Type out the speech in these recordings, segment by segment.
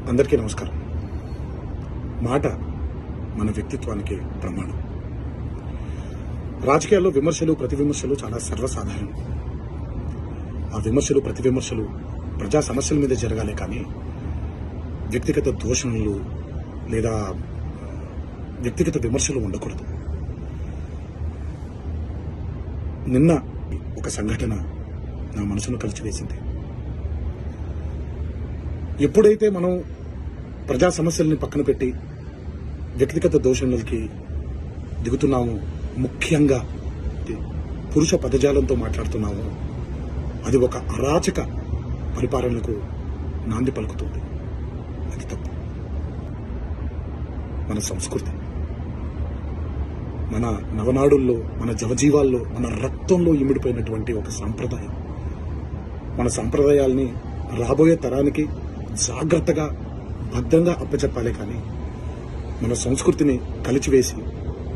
అందరికీ నమస్కారం. మాట మన వ్యక్తిత్వానికి ప్రమాణం. రాజకీయాల్లో విమర్శలు ప్రతి విమర్శలు చాలా సర్వసాధారణం. ఆ విమర్శలు ప్రతి విమర్శలు ప్రజా సమస్యల మీద జరగాలి, కానీ వ్యక్తిగత దూషణలు లేదా వ్యక్తిగత విమర్శలు ఉండకూడదు. నిన్న ఒక సంఘటన నా మనసును కలిచివేసింది. ఎప్పుడైతే మనం ప్రజా సమస్యల్ని పక్కన పెట్టి వ్యక్తిగత దూషణలకి దిగుతున్నాము, ముఖ్యంగా పురుష పదజాలంతో మాట్లాడుతున్నాము, అది ఒక అరాచక పరిపాలనకు నాంది పలుకుతుంది. అది తప్పు. మన సంస్కృతి, మన నవనాడుల్లో, మన జవజీవాల్లో, మన రక్తంలో ఇమిడిపోయినటువంటి ఒక సాంప్రదాయం. మన సాంప్రదాయాల్ని రాబోయే తరానికి జాగ్రత్తగా భద్రంగా అప్పచెప్పాలి, కానీ మన సంస్కృతిని కలిచివేసి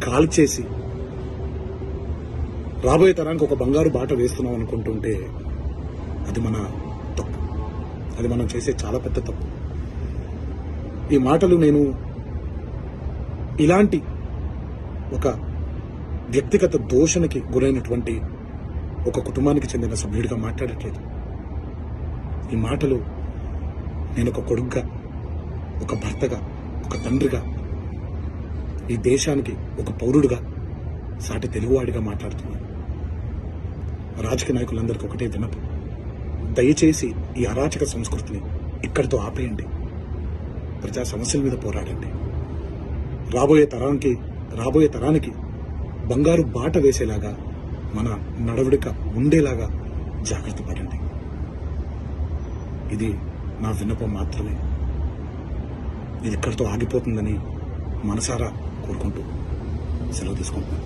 కాల్చేసి రాబోయే తరానికి ఒక బంగారు బాట వేస్తున్నాం అనుకుంటుంటే అది మన తప్పు. అది మనం చేసే చాలా పెద్ద తప్పు. ఈ మాటలు నేను ఇలాంటి ఒక వ్యక్తిగత దోషణకి గురైనటువంటి ఒక కుటుంబానికి చెందిన సభ్యుడిగా మాట్లాడట్లేదు. ఈ మాటలు నేను ఒక కొడుకుగా, ఒక భర్తగా, ఒక తండ్రిగా, ఈ దేశానికి ఒక పౌరుడిగా, సాటి తెలుగువాడిగా మాట్లాడుతున్నాను. రాజకీయ నాయకులందరికీ ఒకటే విన్నపం: దయచేసి ఈ అరాచక సంస్కృతిని ఇక్కడితో ఆపేయండి. ప్రజా సమస్యల మీద పోరాడండి. రాబోయే తరానికి బంగారు బాట వేసేలాగా మన నడవడిక ఉండేలాగా జాగ్రత్త పడండి. ఇది నా విన్నపం మాత్రమే. ఇది ఇక్కడితో ఆగిపోతుందని మనసారా కోరుకుంటూ సెలవు తీసుకుంటున్నాను.